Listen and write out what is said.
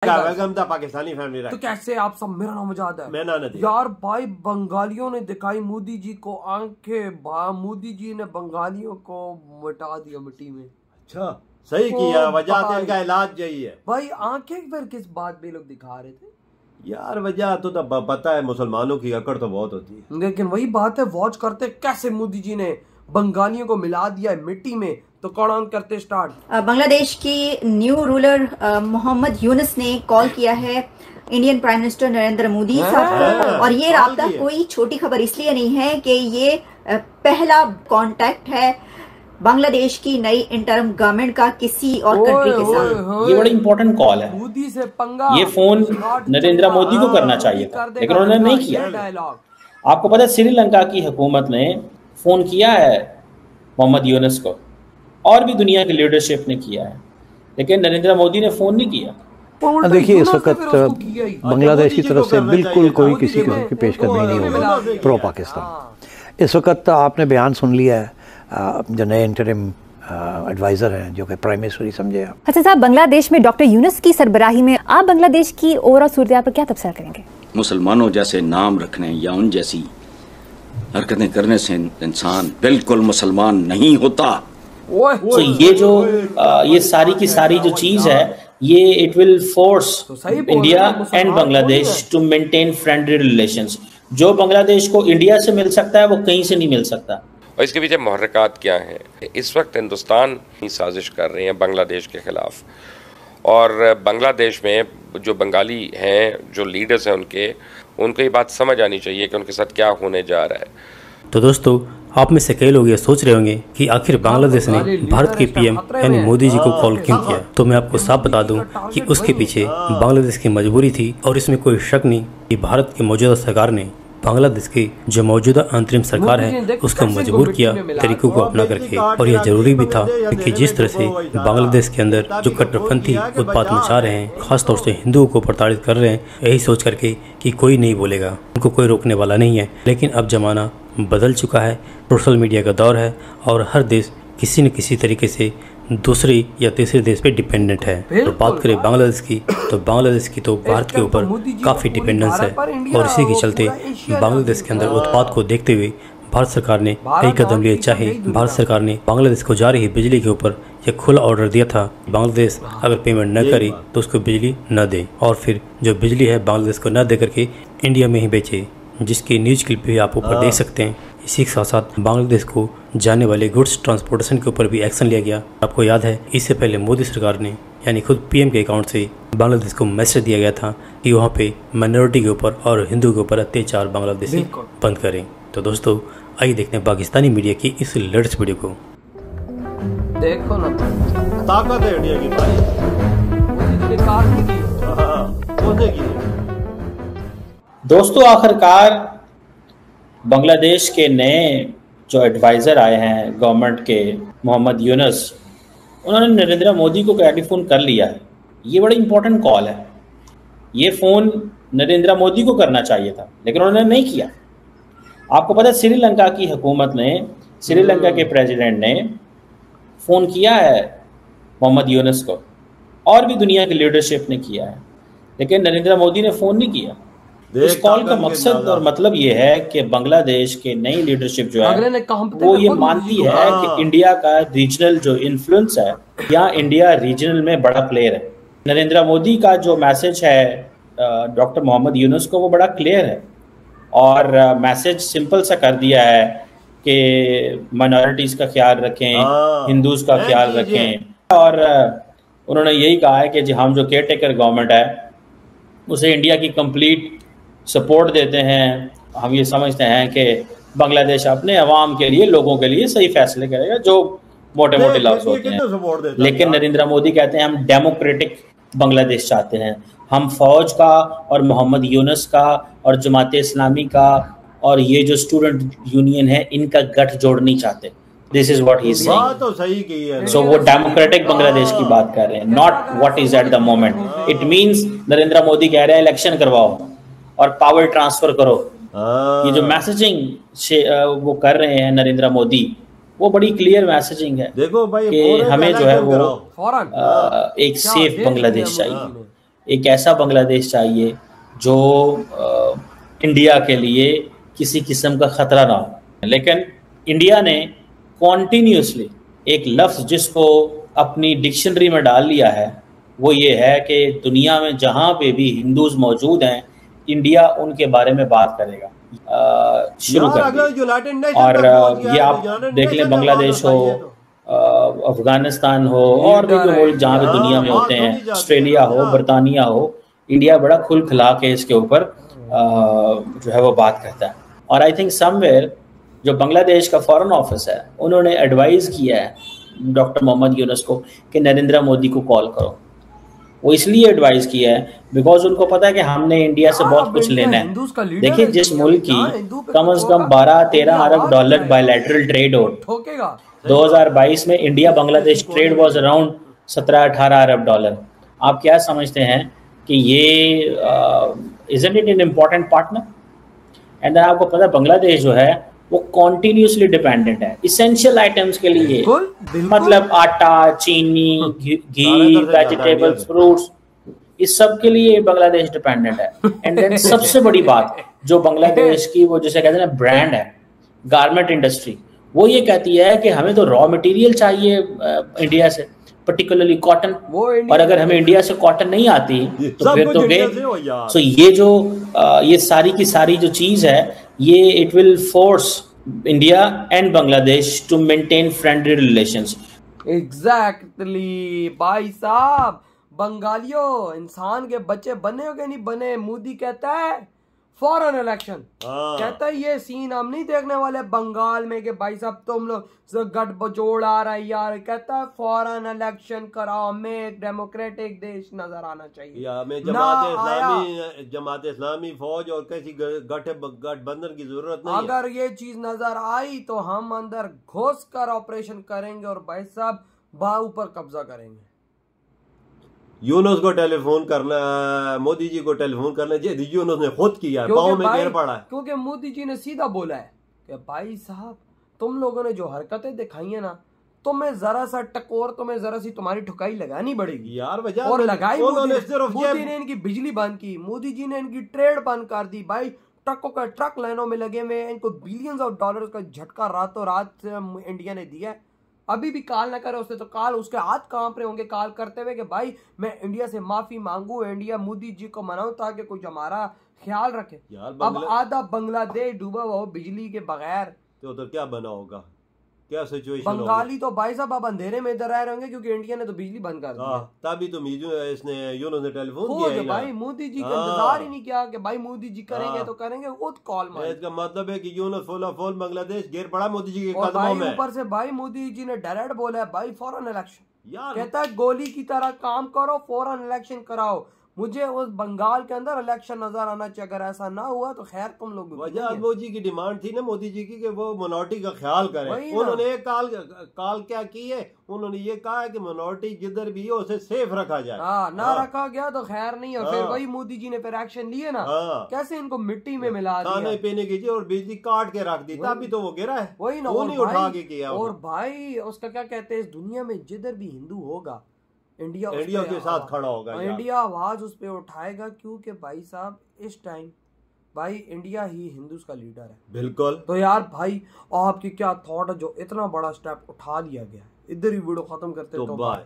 Pakistani family तो कैसे आप सब, मेरा नाम मुजाद है। मैं नदी यार भाई, बंगालियों ने दिखाई मोदी जी को आंखें, मोदी जी ने बंगालियों को मिटा दिया मिट्टी में। अच्छा, सही किया। वजह तो इनका इलाज यही है भाई। आंखें फिर किस बात पे लोग दिखा रहे थे यार? वजह तो पता है, मुसलमानों की अकड़ तो बहुत होती है, लेकिन वही बात है, वॉच करते कैसे मोदी जी ने बंगालियों को मिला दिया है मिट्टी में। तो कौन ऑन करते स्टार्ट। बांग्लादेश की न्यू रूलर मोहम्मद यूनुस ने कॉल किया है Indian prime minister Narendra Modi साहब को। और ये राब्ता कोई छोटी खबर इसलिए नहीं है कि ये पहला कांटेक्ट है बांग्लादेश की नई इंटरम गवर्नमेंट का किसी और कंट्री के साथ। ये बड़ी इंपॉर्टेंट कॉल है। मोदी से पंगा। ये फोन नरेंद्र मोदी को करना चाहिए था, लेकिन उन्होंने नहीं किया। आपको पता है श्रीलंका की हुकूमत ने फोन किया है मोहम्मद यूनुस को, और भी दुनिया की लीडरशिप ने किया है, लेकिन नरेंद्र मोदी ने फोन नहीं किया। देखिए, इस वक्त बांग्लादेश की तरफ से बिल्कुल कोई किसी किस्म की पेशकदमी नहीं होगी प्रो पाकिस्तान। इस वक्त आपने बयान सुन लिया है जो नए इंटरिम एडवाइजर हैं, जो कि प्राइम मिनिस्टर ही समझे आप। अच्छा साहब, बांग्लादेश में डॉक्टर यूनुस की सरबराही में आप बांग्लादेश की ओवरऑल सूरत पर क्या तबसरा करेंगे? मुसलमानों जैसे नाम रखने या उन जैसी हरकतें करने से इंसान बिल्कुल मुसलमान नहीं होता। तो ये जो ये सारी की सारी जो चीज है, ये it will force India and Bangladesh to maintain friendly relations. जो बांग्लादेश को इंडिया से मिल सकता है वो कहीं से नहीं मिल सकता। और इसके पीछे मुहर्रिकात क्या हैं? इस वक्त हिंदुस्तान की साजिश कर रहे हैं बांग्लादेश के खिलाफ, और बांग्लादेश में जो बंगाली हैं, जो लीडर्स हैं उनको ये बात समझ आनी चाहिए कि उनके साथ क्या होने जा रहा है। तो दोस्तों, आप में से कई लोग ये सोच रहे होंगे कि आखिर बांग्लादेश ने भारत के पीएम यानी मोदी जी को कॉल क्यों किया। तो मैं आपको साफ बता दूं कि उसके पीछे बांग्लादेश की मजबूरी थी, और इसमें कोई शक नहीं कि भारत की मौजूदा सरकार ने बांग्लादेश की जो मौजूदा अंतरिम सरकार है उसको मजबूर किया तरीकों को अपना करके। और यह जरूरी भी था कि जिस तरह से बांग्लादेश के अंदर जो कट्टरपंथी उत्पात मचा रहे हैं, खासतौर से हिंदुओं को प्रताड़ित कर रहे हैं, यही सोच करके कि कोई नहीं बोलेगा, उनको कोई रोकने वाला नहीं है। लेकिन अब जमाना बदल चुका है, सोशल मीडिया का दौर है, और हर देश किसी न किसी तरीके से दूसरे या तीसरे देश पे डिपेंडेंट है। तो बात करें बांग्लादेश की, तो बांग्लादेश की तो भारत के ऊपर काफ़ी डिपेंडेंस है, और इसी के चलते बांग्लादेश के अंदर उत्पाद को देखते हुए भारत सरकार ने कई कदम लिए। चाहे भारत सरकार ने बांग्लादेश को जा रही बिजली के ऊपर यह खुला ऑर्डर दिया था, बांग्लादेश अगर पेमेंट न करे तो उसको बिजली न दे, और फिर जो बिजली है बांग्लादेश को न दे करके इंडिया में ही बेचे, जिसकी न्यूज क्लिप भी आप ऊपर देख सकते हैं। इसी के साथ साथ बांग्लादेश को जाने वाले गुड्स ट्रांसपोर्टेशन के ऊपर भी एक्शन लिया गया। आपको याद है, इससे पहले मोदी सरकार ने यानी खुद पीएम के अकाउंट से बांग्लादेश को मैसेज दिया गया था कि वहाँ पे माइनॉरिटी के ऊपर और हिंदू के ऊपर अत्याचार बांग्लादेशी बंद करें। तो दोस्तों, आइए देखते हैं पाकिस्तानी मीडिया की इस लेटेस्ट वीडियो को। देखो ना, ताकत है इंडिया की भाई। दोस्तों, आखिरकार बांग्लादेश के नए जो एडवाइज़र आए हैं गवर्नमेंट के, मोहम्मद यूनुस, उन्होंने नरेंद्र मोदी को टेलीफोन कर लिया है। ये बड़ी इंपॉर्टेंट कॉल है। ये फ़ोन नरेंद्र मोदी को करना चाहिए था, लेकिन उन्होंने नहीं किया। आपको पता है श्रीलंका की हुकूमत ने, श्रीलंका के प्रेसिडेंट ने फ़ोन किया है मोहम्मद यूनुस को, और भी दुनिया की लीडरशिप ने किया है, लेकिन नरेंद्र मोदी ने फ़ोन नहीं किया। इस कॉल का मकसद और मतलब ये है कि बांग्लादेश के नई लीडरशिप जो है वो ये मानती है कि इंडिया का रीजनल जो इन्फ्लुएंस है, या इंडिया रीजनल में बड़ा प्लेयर है। नरेंद्र मोदी का जो मैसेज है डॉक्टर मोहम्मद यूनुस को, वो बड़ा क्लियर है, और मैसेज सिंपल सा कर दिया है कि माइनॉरिटीज़ का ख्याल रखें, हिंदूज का ख्याल रखें, और उन्होंने यही कहा है कि हम जो केयर टेकर गवर्नमेंट है उसे इंडिया की कंप्लीट सपोर्ट देते हैं। हम ये समझते हैं कि बांग्लादेश अपने अवाम के लिए, लोगों के लिए सही फैसले करेगा, जो मोटे मोटे लफ्ज़ होते हैं। लेकिन नरेंद्र मोदी कहते हैं हम डेमोक्रेटिक बांग्लादेश चाहते हैं। हम फ़ौज का और मोहम्मद यूनुस का और जमात इस्लामी का और ये जो स्टूडेंट यूनियन है, इनका गठजोड़ नहीं चाहते। This is what he is saying. So वो डेमोक्रेटिक बांग्लादेश की बात कर रहे हैं, not what is at the moment. It means Narendra Modi कह रहे हैं इलेक्शन करवाओ और पावर ट्रांसफर करो। ये जो मैसेजिंग वो कर रहे हैं नरेंद्र मोदी, वो बड़ी क्लियर मैसेजिंग है। देखो भाई, कि हमें जो है वो एक सेफ बांग्लादेश चाहिए। एक ऐसा बांग्लादेश चाहिए जो इंडिया के लिए किसी किस्म का ख़तरा ना हो। लेकिन इंडिया ने कॉन्टीन्यूसली एक लफ्ज़ जिसको अपनी डिक्शनरी में डाल लिया है वो ये है कि दुनिया में जहाँ पे भी हिंदूज मौजूद हैं इंडिया उनके बारे में बात करेगा। शुरू कर दी। और ये आप देख लें, बांग्लादेश हो, अफगानिस्तान हो, और भी कोई मुल्क जहाँ पे दुनिया में होते हैं, ऑस्ट्रेलिया हो, बरतानिया हो, इंडिया बड़ा खुल खिला के इसके ऊपर जो है वो बात करता है। और आई थिंक समवेयर जो बांग्लादेश का फॉरेन ऑफिस है उन्होंने एडवाइस किया है डॉक्टर मोहम्मद यूनुस को कि नरेंद्र मोदी को कॉल करो। वो इसलिए एडवाइस किया है बिकॉज उनको पता है कि हमने इंडिया से बहुत कुछ लेना है। देखिए, जिस मुल्क की कम से कम 12-13 अरब डॉलर बायलैटरल ट्रेड हो, 2022 में India Bangladesh trade was around 17-18 Arab dollar. आप क्या समझते हैं कि ये isn't it an important partner? And आपको पता है बांग्लादेश जो है वो कॉन्टिन्यूसली डिपेंडेंट है इसेंशियल आइटम्स के लिए, मतलब आटा, चीनी, घी, वेजिटेबल्स, फ्रूट्स, इस सब के लिए बांग्लादेश डिपेंडेंट है। एंड देन सबसे बड़ी बात जो बांग्लादेश की वो जैसे कहते हैं ना ब्रांड है, गारमेंट इंडस्ट्री, वो ये कहती है कि हमें तो रॉ मटेरियल चाहिए इंडिया से, पर्टिकुलरली कॉटन, और अगर हमें इंडिया से कॉटन नहीं आती तो फिर तो गए। सो ये जो ये सारी की सारी जो चीज है ये it will force India and Bangladesh to maintain friendly relations. Exactly भाई साहब, बंगालियों इंसान के बच्चे बने हो के नहीं बने, मोदी कहता है फॉरेन इलेक्शन, कहता है ये सीन हम नहीं देखने वाले बंगाल में कि भाई साहब तुम लोग गठबजोड़ आ रहा है यार, कहता है फॉरेन इलेक्शन कराओ, हमें एक डेमोक्रेटिक देश नजर आना चाहिए। हमें जमात इस्लामी फौज और किसी गठबंधन की जरूरत नहीं। अगर ये चीज नजर आई तो हम अंदर घुस कर ऑपरेशन करेंगे और भाई साहब बाहु पर कब्जा करेंगे। यूनुस को टेलीफोन करना, मोदी जी को टेलीफोन करना चाहिए, यूनुस ने खुद किया, पाँव में गिर पड़ा है। क्योंकि मोदी जी ने सीधा बोला है कि भाई साहब तुम लोगों ने जो हरकतें दिखाई है ना, तुम्हें जरा सा टकोर, तुम्हें जरा सी तुम्हारी ठुकाई लगानी पड़ेगी यार। और लगाई मोदी ने इनकी बिजली बंद की, मोदी जी ने इनकी ट्रेड बंद कर दी। भाई ट्रकों का ट्रक लाइनों में लगे हुए, इनको बिलियंस ऑफ डॉलर का झटका रातों रात इंडिया ने दिया है। अभी भी कॉल ना करे उसने तो कॉल उसके हाथ कांप रहे होंगे कॉल करते हुए कि भाई मैं इंडिया से माफी मांगू, इंडिया मोदी जी को मनाऊं ताकि कुछ हमारा ख्याल रखे। अब आधा बांग्लादेश डूबा हुआ हो बिजली के बगैर, तो उधर क्या बना होगा, क्या सिचुएशन बंगाली तो भाई साहब अब अंधेरे में इधर रह रहे होंगे क्योंकि इंडिया ने तो बिजली बंद कर दी। तभी तो इसने यूनुस ने टेलीफोन किया भाई मोदी जी का इंतजार ही नहीं किया कि भाई मोदी जी करेंगे तो करेंगे, खुद कॉल मारे। इसका मतलब है कि यूनुस फुल बांग्लादेश गिर पड़ा मोदी जी के कदमों में। ऊपर से भाई मोदी जी ने डायरेक्ट बोला है भाई फॉरेन इलेक्शन, कहता है गोली की तरह काम करो, फॉरेन इलेक्शन कराओ। मुझे उस बंगाल के अंदर इलेक्शन नजर आना चाहिए, अगर ऐसा ना हुआ तो खैर तुम लोग। मोदी जी की डिमांड थी ना मोदी जी की कि वो मिनॉरिटी का ख्याल करें। उन्होंने कॉल क्या की है, उन्होंने ये कहा है कि मिनॉरिटी जिधर भी हो उसे सेफ रखा जाए। ना रखा गया तो खैर नहीं है। फिर वही मोदी जी ने फिर एक्शन लिए ना, कैसे इनको मिट्टी में मिला दिया, खाने पीने की और बिजली काट के रख दी, तभी तो वो गिरा है। वही ना, वो नहीं उठा के किया। और भाई उसका क्या कहते हैं, इस दुनिया में जिधर भी हिंदू होगा इंडिया के साथ खड़ा होगा, इंडिया आवाज उस पे उठाएगा, क्योंकि भाई साहब इस टाइम भाई इंडिया ही हिंदूज का लीडर है। बिल्कुल। तो यार भाई आपकी क्या थॉट है जो इतना बड़ा स्टेप उठा लिया गया, इधर ही वीडियो खत्म करते तो बाय।